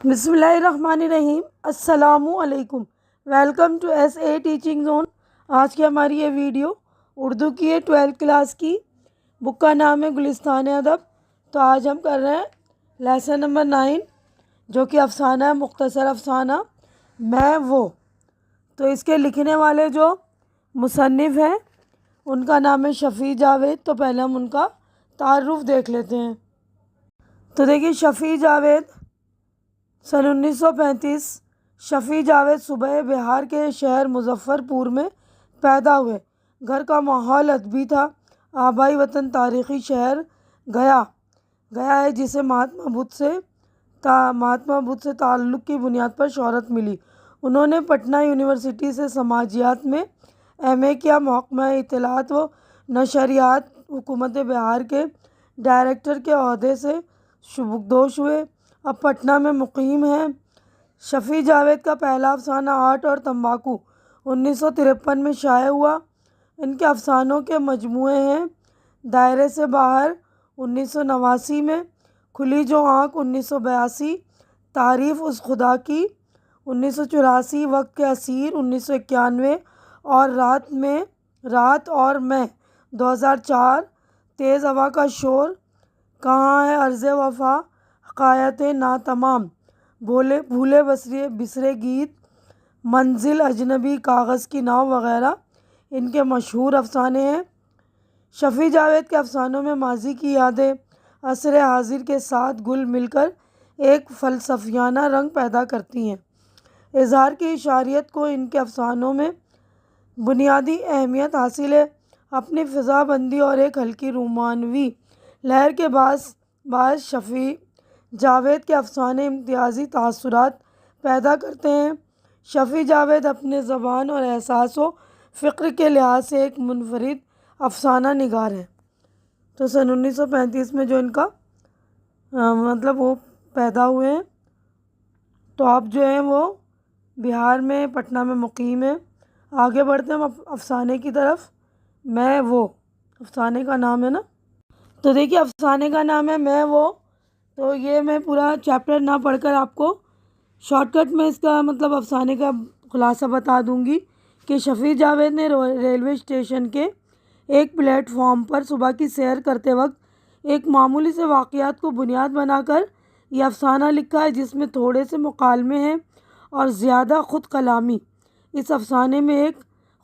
بسم اللہ الرحمن الرحیم۔ السلام علیکم، welcome to S A teaching zone. آج کی ہماری یہ ویڈیو اردو کی ہے 12 کلاس کی، بک کا نام ہے گلستان ادب۔ تو آج ہم کر رہے ہیں لیسن نمبر 9 جو کہ افسانہ ہے، مختصر افسانہ میں وہ۔ تو اس کے لکھنے والے جو مصنف ہیں ان کا نام ہے شفیع جاوید۔ تو پہلے ہم ان کا تعارف دیکھ لیتے ہیں۔ تو دیکھیے، شفیع جاوید سن 1935 شفیع جاوید صوبہ بہار کے شہر مظفر پور میں پیدا ہوئے۔ گھر کا ماحول ادبی تھا۔ آبائی وطن تاریخی شہر گیا ہے جسے مہاتما بدھ سے تعلق کی بنیاد پر شہرت ملی۔ انہوں نے پٹنہ یونیورسٹی سے سماجیات میں ایم اے کیا۔ محکمہ اطلاعات و نشریات حکومت بہار کے ڈائریکٹر کے عہدے سے سبکدوش ہوئے۔ اب پٹنہ میں مقیم ہیں۔ شفیع جاوید کا پہلا افسانہ آٹ اور تمباکو 1953 میں شائع ہوا۔ ان کے افسانوں کے مجموعے ہیں دائرے سے باہر 1989 میں، کھلی جو آنکھ 1982، تعریف اس خدا کی 1984، وقت کے اسیر 1991 اور رات اور میں 2004، تیز ہوا کا شور، کہاں ہے عرض وفا، حکایت ناتمام، بھولے بسرے گیت، منزل اجنبی، کاغذ کی ناؤ وغیرہ ان کے مشہور افسانے ہیں۔ شفیع جاوید کے افسانوں میں ماضی کی یادیں عصر حاضر کے ساتھ گل مل کر ایک فلسفیانہ رنگ پیدا کرتی ہیں۔ اظہار کی اشاریت کو ان کے افسانوں میں بنیادی اہمیت حاصل ہے۔ اپنی فضا بندی اور ایک ہلکی رومانوی لہر کے باعث شفیع جاوید کے افسانے امتیازی تاثرات پیدا کرتے ہیں۔ شفیع جاوید اپنے زبان اور احساس و فکر کے لحاظ سے ایک منفرد افسانہ نگار ہیں۔ تو سن 1935 میں جو ان کا وہ پیدا ہوئے ہیں، تو اب جو ہیں وہ بہار میں پٹنہ میں مقیم ہیں۔ آگے بڑھتے ہیں ہم افسانے کی طرف۔ میں وہ افسانے کا نام ہے نا، تو دیکھیے افسانے کا نام ہے میں وہ۔ تو یہ میں پورا چیپٹر نہ پڑھ کر آپ کو شارٹ کٹ میں اس کا افسانے کا خلاصہ بتا دوں گی کہ شفیع جاوید نے ریلوے اسٹیشن کے ایک پلیٹ فارم پر صبح کی سیر کرتے وقت ایک معمولی سے واقعات کو بنیاد بنا کر یہ افسانہ لکھا ہے، جس میں تھوڑے سے مکالمے ہیں اور زیادہ خود کلامی۔ اس افسانے میں ایک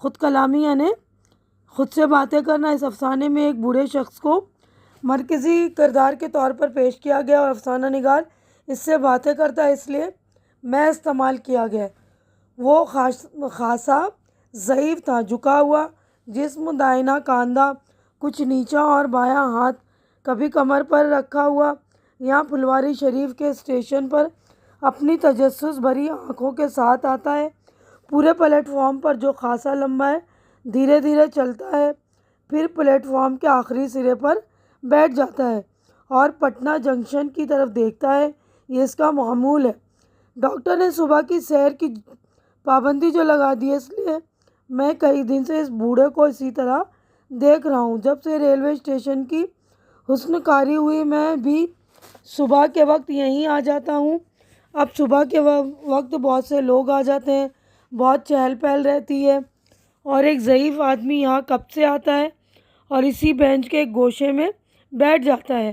خود کلامی یعنی خود سے باتیں کرنا۔ اس افسانے میں ایک بوڑھے شخص کو مرکزی کردار کے طور پر پیش کیا گیا اور افسانہ نگار اس سے باتیں کرتا ہے، اس لیے میں استعمال کیا گیا۔ وہ خاصا ضعیف تھا، جھکا ہوا جسم، دائیں کاندھا کچھ نیچا اور بایاں ہاتھ کبھی کمر پر رکھا ہوا۔ یہاں پھلواری شریف کے اسٹیشن پر اپنی تجسس بھری آنکھوں کے ساتھ آتا ہے۔ پورے پلیٹ فارم پر جو خاصا لمبا ہے، دھیرے دھیرے چلتا ہے، پھر پلیٹ فارم کے آخری سرے پر بیٹھ جاتا ہے اور پٹنہ جنکشن کی طرف دیکھتا ہے۔ یہ اس کا معمول ہے۔ ڈاکٹر نے صبح کی سیر کی پابندی جو لگا دی ہے، اس لیے میں کئی دن سے اس بوڑھے کو اسی طرح دیکھ رہا ہوں۔ جب سے ریلوے اسٹیشن کی حسن کاری ہوئی، میں بھی صبح کے وقت یہیں آ جاتا ہوں۔ اب صبح کے وقت بہت سے لوگ آ جاتے ہیں، بہت چہل پہل رہتی ہے، اور ایک ضعیف آدمی یہاں کب سے آتا ہے اور اسی بینچ کے ایک گوشے میں بیٹھ جاتا ہے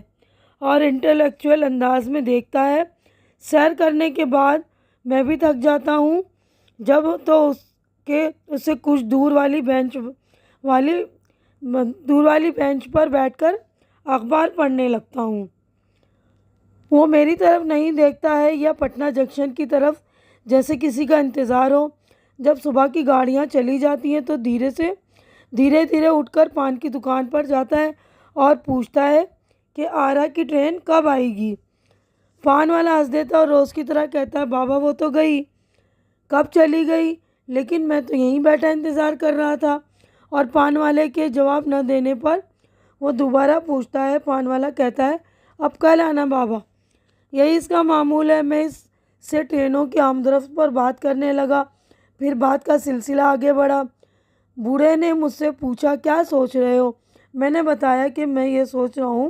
اور انٹلیکچوئل انداز میں دیکھتا ہے۔ سیر کرنے کے بعد میں بھی تھک جاتا ہوں جب تو اسے کچھ دور والی بینچ پر بیٹھ کر اخبار پڑھنے لگتا ہوں۔ وہ میری طرف نہیں دیکھتا ہے یا پٹنہ جنکشن کی طرف، جیسے کسی کا انتظار ہو۔ جب صبح کی گاڑیاں چلی جاتی ہیں تو دھیرے دھیرے اٹھ کر پان کی دکان پر جاتا ہے اور پوچھتا ہے کہ آرا کی ٹرین کب آئے گی۔ پان والا ہنس دیتا ہے اور روز کی طرح کہتا ہے، بابا وہ تو گئی، کب چلی گئی، لیکن میں تو یہیں بیٹھا انتظار کر رہا تھا۔ اور پان والے کے جواب نہ دینے پر وہ دوبارہ پوچھتا ہے۔ پان والا کہتا ہے، اب کل آنا بابا۔ یہی اس کا معمول ہے۔ میں اس سے ٹرینوں کی آمد و رفت پر بات کرنے لگا۔ پھر بات کا سلسلہ آگے بڑھا۔ بوڑھے نے مجھ سے پوچھا، کیا سوچ رہے ہو؟ میں نے بتایا کہ میں یہ سوچ رہا ہوں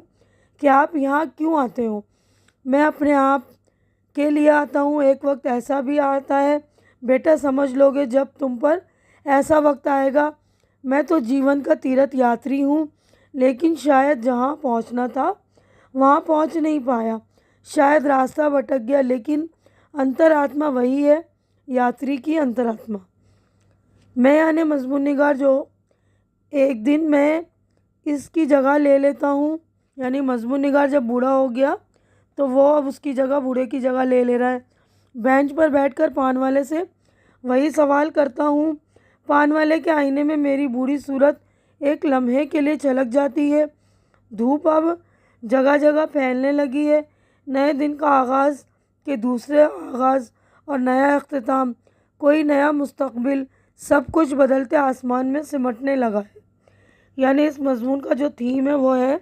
کہ آپ یہاں کیوں آتے ہو۔ میں اپنے آپ کے لیے آتا ہوں۔ ایک وقت ایسا بھی آتا ہے بیٹا، سمجھ لو گے جب تم پر ایسا وقت آئے گا۔ میں تو جیون کا تیرتھ یاتری ہوں، لیکن شاید جہاں پہنچنا تھا وہاں پہنچ نہیں پایا، شاید راستہ بھٹک گیا، لیکن انترآتما وہی ہے، یاتری کی انترآتما۔ میں یعنی مضمون نگار جو ایک دن میں اس کی جگہ لے لیتا ہوں، یعنی مضمون نگار جب بوڑھا ہو گیا تو وہ اب اس کی جگہ، بوڑھے کی جگہ لے رہا ہے۔ بینچ پر بیٹھ کر پان والے سے وہی سوال کرتا ہوں، پان والے کے آئینے میں میری بوڑھی صورت ایک لمحے کے لیے چھلک جاتی ہے۔ دھوپ اب جگہ جگہ پھیلنے لگی ہے، نئے دن کا آغاز کے دوسرے آغاز اور نیا اختتام، کوئی نیا مستقبل، سب کچھ بدلتے آسمان میں سمٹنے لگا ہے۔ یعنی اس مضمون کا جو تھیم ہے وہ ہے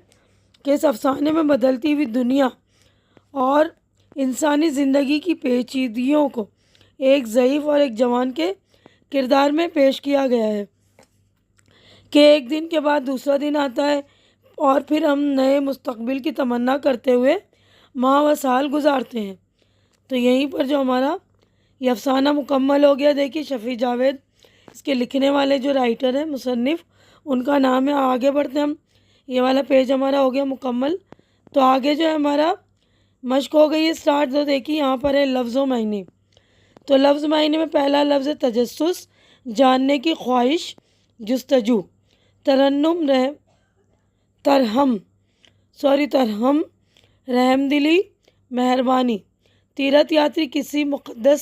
کہ اس افسانے میں بدلتی ہوئی دنیا اور انسانی زندگی کی پیچیدگیوں کو ایک ضعیف اور ایک جوان کے کردار میں پیش کیا گیا ہے کہ ایک دن کے بعد دوسرا دن آتا ہے اور پھر ہم نئے مستقبل کی تمنا کرتے ہوئے ماہ و سال گزارتے ہیں۔ تو یہیں پر جو ہمارا یہ افسانہ مکمل ہو گیا۔ دیکھیے شفیع جاوید اس کے لکھنے والے جو رائٹر ہیں، مصنف، ان کا نام ہے۔ آگے بڑھتے ہیں ہم، یہ والا پیج ہمارا ہو گیا مکمل۔ تو آگے جو ہے ہمارا مشق ہو گئی ہے اسٹارٹ۔ تو دیکھیے یہاں پر ہے لفظ و معنی۔ تو لفظ معنی میں پہلا لفظ ہے تجسس، جاننے کی خواہش، جستجو۔ ترحم، رحم دلی، مہربانی۔ تیرتھ یاتری، کسی مقدس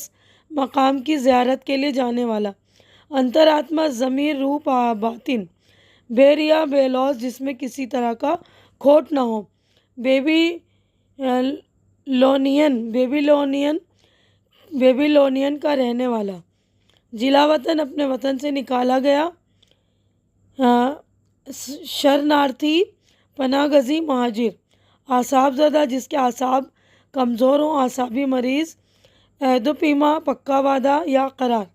مقام کی زیارت کے لیے جانے والا۔ انترآتما، ضمیر، روح، باطن۔ بے ریا، بے لوث، جس میں کسی طرح کا کھوٹ نہ ہو۔ بیبیلونین کا رہنے والا۔ جلا وطن، اپنے وطن سے نکالا گیا۔ شرنارتھی، پناہ گزین، مہاجر۔ اعصاب زدہ، جس کے اعصاب کمزور ہوں، اعصابی مریض۔ عہد و پیما، پکا وعدہ یا قرار۔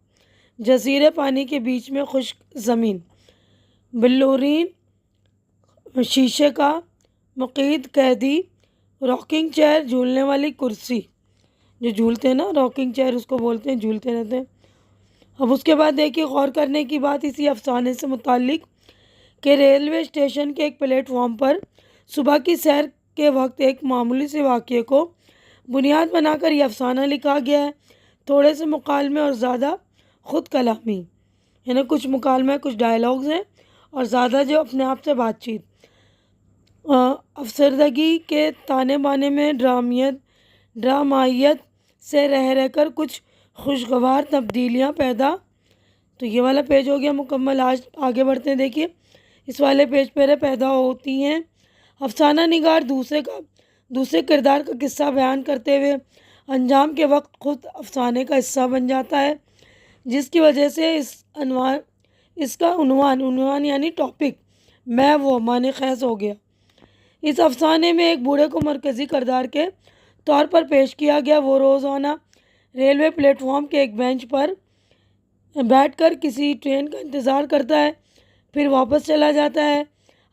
جزیرے، پانی کے بیچ میں خشک زمین۔ بلورین، شیشے کا۔ مقید، قیدی۔ راکنگ چیئر، جھولنے والی کرسی، جو جھولتے ہیں نا، راکنگ چیئر اس کو بولتے ہیں، جھولتے رہتے ہیں۔ اب اس کے بعد دیکھیے غور کرنے کی بات اسی افسانے سے متعلق کہ ریلوے اسٹیشن کے ایک پلیٹ فارم پر صبح کی سیر کے وقت ایک معمولی سے واقعے کو بنیاد بنا کر یہ افسانہ لکھا گیا ہے۔ تھوڑے سے مکالمے اور زیادہ خود کلامی، یعنی کچھ مکالمے، کچھ ڈائلاگز ہیں اور زیادہ جو اپنے آپ سے بات چیت۔ افسردگی کے تانے بانے میں ڈرامائیت سے رہ کر کچھ خوشگوار تبدیلیاں پیدا۔ تو یہ والا پیج ہو گیا مکمل۔ آج آگے بڑھتے ہیں، دیکھیے اس والے پیج پر پیدا ہوتی ہیں۔ افسانہ نگار دوسرے کردار کا قصہ بیان کرتے ہوئے انجام کے وقت خود افسانے کا حصہ بن جاتا ہے، جس کی وجہ سے اس کا عنوان یعنی ٹاپک میں وہ معنی خیز ہو گیا۔ اس افسانے میں ایک بوڑھے کو مرکزی کردار کے طور پر پیش کیا گیا۔ وہ روزانہ ریلوے پلیٹ فارم کے ایک بینچ پر بیٹھ کر کسی ٹرین کا انتظار کرتا ہے، پھر واپس چلا جاتا ہے۔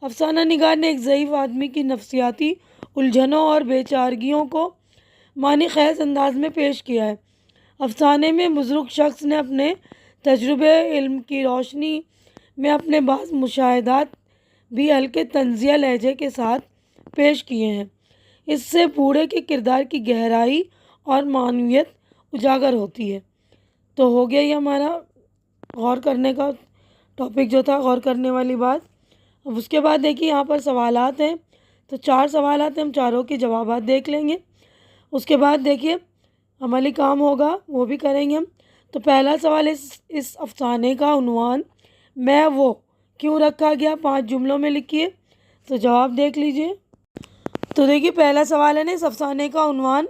افسانہ نگار نے ایک ضعیف آدمی کی نفسیاتی الجھنوں اور بے چارگیوں کو معنی خیز انداز میں پیش کیا ہے۔ افسانے میں بزرگ شخص نے اپنے تجربے علم کی روشنی میں اپنے بعض مشاہدات بھی ہلکے طنزیہ لہجے کے ساتھ پیش کیے ہیں۔ اس سے بوڑھے کے کردار کی گہرائی اور معنویت اجاگر ہوتی ہے۔ تو ہو گیا یہ ہمارا غور کرنے کا ٹاپک جو تھا، غور کرنے والی بات۔ اب اس کے بعد دیکھیے یہاں پر سوالات ہیں، تو 4 سوالات ہیں، ہم چاروں کے جوابات دیکھ لیں گے۔ اس کے بعد دیکھیے عملی کام ہوگا، وہ بھی کریں گے ہم۔ تو پہلا سوال، اس افسانے کا عنوان میں وہ کیوں رکھا گیا؟ 5 جملوں میں لکھیے۔ تو جواب دیکھ لیجئے۔ تو دیکھیے پہلا سوال ہے نا، اس افسانے کا عنوان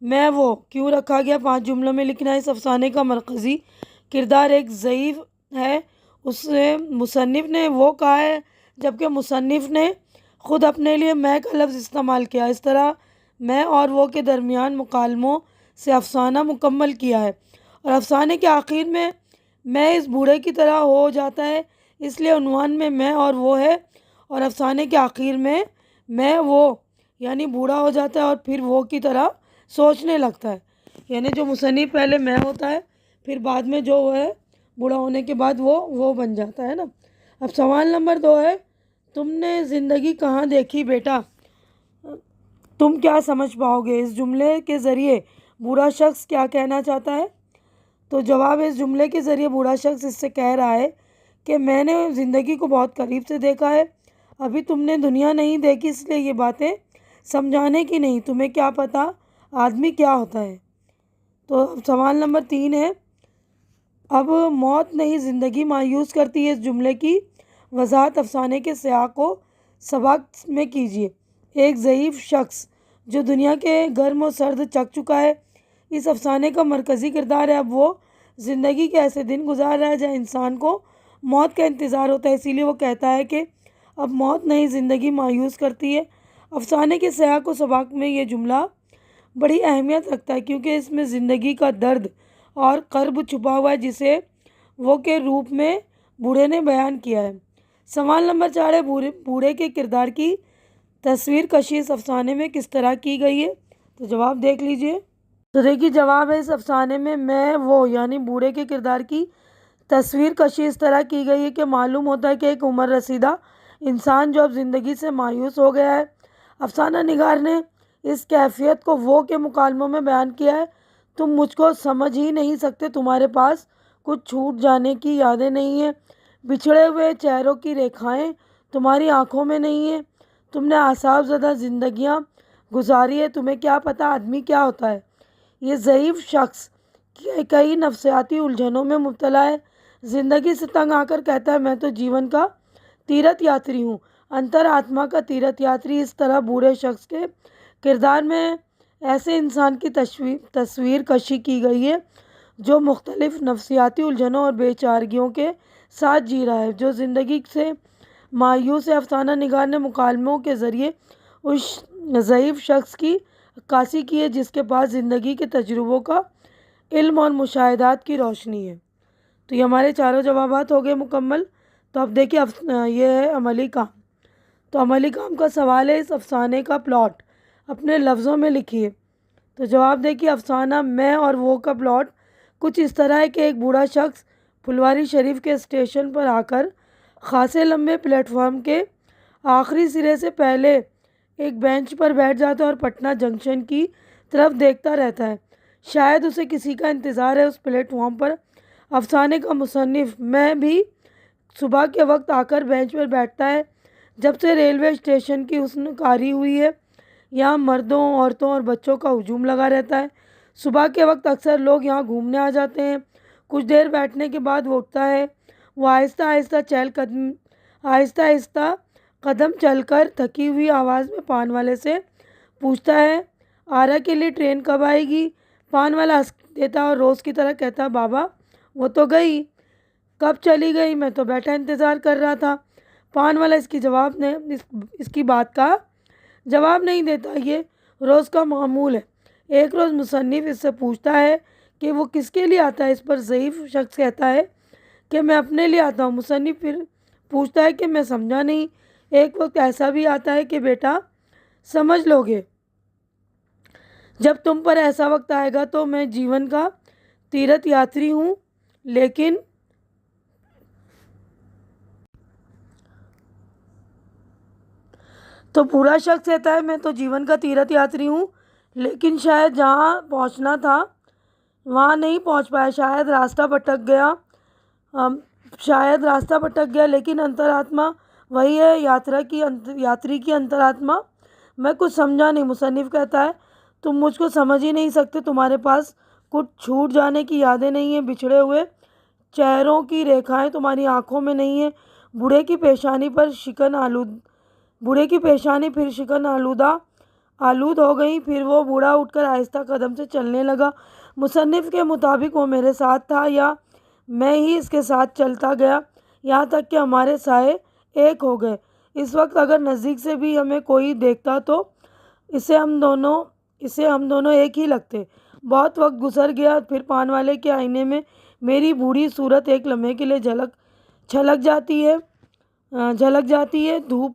میں وہ کیوں رکھا گیا؟ 5 جملوں میں لکھنا ہے۔ اس افسانے کا مرکزی کردار ایک ضعیف ہے، اس سے مصنف نے وہ کہا ہے، جبکہ مصنف نے خود اپنے لیے میں کا لفظ استعمال کیا۔ اس طرح میں اور وہ کے درمیان مکالموں سے افسانہ مکمل کیا ہے، اور افسانے کے آخر میں اس بوڑھے کی طرح ہو جاتا ہے، اس لیے عنوان میں اور وہ ہے، اور افسانے کے آخر میں وہ یعنی بوڑھا ہو جاتا ہے اور پھر وہ کی طرح سوچنے لگتا ہے۔ یعنی جو مصنف پہلے میں ہوتا ہے، پھر بعد میں جو ہے بوڑھا ہونے کے بعد وہ بن جاتا ہے نا۔ اب سوال نمبر 2 ہے، تم نے زندگی کہاں دیکھی بیٹا؟ تم کیا سمجھ پاؤ گے؟ اس جملے کے ذریعے بوڑھا شخص کیا کہنا چاہتا ہے؟ تو جواب، اس جملے کے ذریعے بوڑھا شخص اس سے کہہ رہا ہے کہ میں نے زندگی کو بہت قریب سے دیکھا ہے، ابھی تم نے دنیا نہیں دیکھی، اس لیے یہ باتیں سمجھانے کی نہیں، تمہیں کیا پتہ آدمی کیا ہوتا ہے۔ تو سوال نمبر 3 ہے، اب موت نہیں زندگی مایوس کرتی ہے، اس جملے کی وضاحت افسانے کے سیاق و سباق میں کیجیے۔ ایک ضعیف شخص جو دنیا کے گرم و سرد چکھ چکا ہے، اس افسانے کا مرکزی کردار ہے۔ اب وہ زندگی کے ایسے دن گزار رہا ہے جہاں انسان کو موت کا انتظار ہوتا ہے، اسی لیے وہ کہتا ہے کہ اب موت نہیں زندگی مایوس کرتی ہے۔ افسانے کے سیاق و سباق میں یہ جملہ بڑی اہمیت رکھتا ہے کیونکہ اس میں زندگی کا درد اور کرب چھپا ہوا ہے جسے وہ کے روپ میں بوڑھے نے بیان کیا ہے۔ سوال نمبر 4 ہے، بوڑھے کے کردار کی تصویر کشی اس افسانے میں کس طرح کی گئی ہے؟ تو جواب دیکھ لیجئے۔ تو دیکھیے جواب ہے، اس افسانے میں وہ یعنی بوڑھے کے کردار کی تصویر کشی اس طرح کی گئی ہے کہ معلوم ہوتا ہے کہ ایک عمر رسیدہ انسان جو اب زندگی سے مایوس ہو گیا ہے۔ افسانہ نگار نے اس کیفیت کو وہ کے مکالموں میں بیان کیا ہے، تم مجھ کو سمجھ ہی نہیں سکتے، تمہارے پاس کچھ چھوٹ جانے کی یادیں نہیں ہیں، بچھڑے ہوئے چہروں کی ریکھائیں تمہاری آنکھوں میں نہیں ہیں، تم نے اعصاب زدہ زندگیاں گزاری ہے، تمہیں کیا پتہ آدمی کیا ہوتا ہے۔ یہ ضعیف شخص کئی نفسیاتی الجھنوں میں مبتلا ہے، زندگی سے تنگ آ کر کہتا ہے میں تو جیون کا تیرتھ یاتری ہوں، انتر آتما کا تیرتھ یاتری۔ اس طرح بوڑھے شخص کے کردار میں ایسے انسان کی تصویر کشی کی گئی ہے جو مختلف نفسیاتی الجھنوں اور بے چارگیوں کے ساتھ جی رہا ہے، جو زندگی سے مایوس ہے۔ افسانہ نگار نے مکالموں کے ذریعے اس ضعیف شخص کی عکاسی کی ہے جس کے پاس زندگی کے تجربوں کا علم اور مشاہدات کی روشنی ہے۔ تو یہ ہمارے چاروں جوابات ہو گئے مکمل۔ تو اب دیکھیے یہ ہے عملی کام۔ تو عملی کام کا سوال ہے، اس افسانے کا پلاٹ اپنے لفظوں میں لکھیے۔ تو جواب دیکھیے، افسانہ میں اور وہ کا پلاٹ کچھ اس طرح ہے کہ ایک بوڑھا شخص پھلواری شریف کے اسٹیشن پر آ کر خاصے لمبے پلیٹ فارم کے آخری سرے سے پہلے ایک بینچ پر بیٹھ جاتا ہے اور پٹنہ جنکشن کی طرف دیکھتا رہتا ہے، شاید اسے کسی کا انتظار ہے۔ اس پلیٹ فارم پر افسانے کا مصنف میں بھی صبح کے وقت آ کر بینچ پر بیٹھتا ہے۔ جب سے ریلوے اسٹیشن کی حسن کاری ہوئی ہے، یہاں مردوں، عورتوں اور بچوں کا ہجوم لگا رہتا ہے۔ صبح کے وقت اکثر لوگ یہاں گھومنے آ جاتے ہیں۔ کچھ دیر بیٹھنے کے بعد وہ اٹھتا ہے، وہ آہستہ آہستہ قدم چل کر تھکی ہوئی آواز میں پان والے سے پوچھتا ہے آرا کے لیے ٹرین کب آئے گی؟ پان والا ہنس دیتا اور روز کی طرح کہتا بابا وہ تو گئی۔ کب چلی گئی؟ میں تو بیٹھا انتظار کر رہا تھا۔ پان والا اس کی بات کا جواب نہیں دیتا، یہ روز کا معمول ہے۔ ایک روز مصنف اس سے پوچھتا ہے کہ وہ کس کے لیے آتا ہے؟ اس پر ضعیف شخص کہتا ہے کہ میں اپنے لیے آتا ہوں۔ مصنف پھر پوچھتا ہے کہ میں سمجھا نہیں۔ ایک وقت ایسا بھی آتا ہے کہ بیٹا سمجھ لو گے، جب تم پر ایسا وقت آئے گا تو میں جیون کا تیرتھ یاتری ہوں، لیکن تو بوڑھا شخص کہتا ہے میں تو جیون کا تیرتھ یاتری ہوں، لیکن شاید جہاں پہنچنا تھا وہاں نہیں پہنچ پایا، شاید راستہ بھٹک گیا، لیکن انترآتما وہی ہے، یاتری کی انترآتما۔ میں کچھ سمجھا نہیں۔ مصنف کہتا ہے تم مجھ کو سمجھ ہی نہیں سکتے، تمہارے پاس کچھ چھوٹ جانے کی یادیں نہیں ہیں، بچھڑے ہوئے چہروں کی ریکھائیں تمہاری آنکھوں میں نہیں ہیں۔ بوڑھے کی پیشانی پھر شکن آلود ہو گئی، پھر وہ بوڑھا اٹھ کر آہستہ قدم سے چلنے لگا۔ مصنف کے مطابق وہ میرے ساتھ تھا یا میں ہی اس کے ساتھ چلتا گیا، یہاں تک کہ ہمارے سائے ایک ہو گئے۔ اس وقت اگر نزدیک سے بھی ہمیں کوئی دیکھتا تو اسے ہم دونوں ایک ہی لگتے۔ بہت وقت گزر گیا، پھر پان والے کے آئینے میں میری بوڑھی صورت ایک لمحے کے لیے جھلک جاتی ہے۔ دھوپ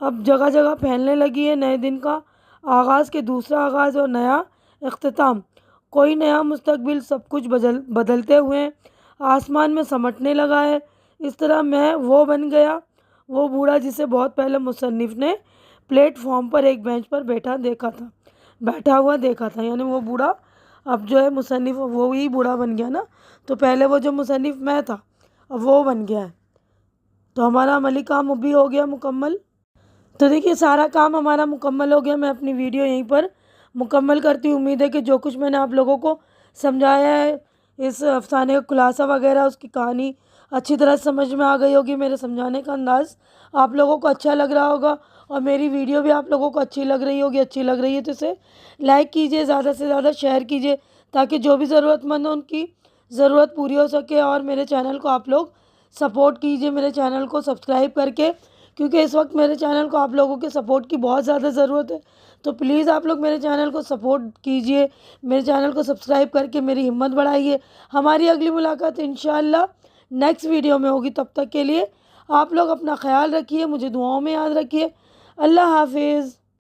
اب جگہ جگہ پھیلنے لگی ہے، نئے دن کا آغاز کے دوسرا آغاز اور نیا اختتام کوئی نیا مستقبل سب کچھ بدلتے ہوئے آسمان میں سمٹنے لگا ہے۔ اس طرح میں وہ بن گیا وہ بوڑھا جسے بہت پہلے مصنف نے پلیٹ فارم پر ایک بینچ پر بیٹھا ہوا دیکھا تھا۔ یعنی وہ بوڑھا اب جو ہے مصنف وہی بوڑھا بن گیا نا، تو پہلے وہ جو مصنف میں تھا اب وہ بن گیا ہے۔ تو ہمارا عملی کام بھی ہو گیا مکمل۔ تو دیکھیے سارا کام ہمارا مکمل ہو گیا۔ میں اپنی ویڈیو یہیں پر مکمل کرتی ہوں۔ امید ہے کہ جو کچھ میں نے آپ لوگوں کو سمجھایا ہے، اس افسانے کا خلاصہ وغیرہ، اس کی کہانی اچھی طرح سمجھ میں آ گئی ہوگی۔ میرے سمجھانے کا انداز آپ لوگوں کو اچھا لگ رہا ہوگا، اور میری ویڈیو بھی آپ لوگوں کو اچھی لگ رہی ہوگی۔ اچھی لگ رہی ہے تو اسے لائک کیجیے، زیادہ سے زیادہ شیئر کیجیے، تاکہ جو بھی ضرورت مند ہو ان کی ضرورت پوری ہو سکے۔ اور میرے چینل کو آپ لوگ سپورٹ کیجیے، میرے چینل کو سبسکرائب کر کے، کیونکہ اس وقت میرے چینل کو آپ لوگوں کے سپورٹ کی بہت زیادہ ضرورت ہے۔ تو پلیز آپ لوگ میرے چینل کو سپورٹ کیجیے، میرے چینل کو سبسکرائب کر کے میری ہمت بڑھائیے۔ ہماری اگلی ملاقات انشاءاللہ نیکسٹ ویڈیو میں ہوگی۔ تب تک کے لیے آپ لوگ اپنا خیال رکھیے، مجھے دعاؤں میں یاد رکھیے۔ اللہ حافظ۔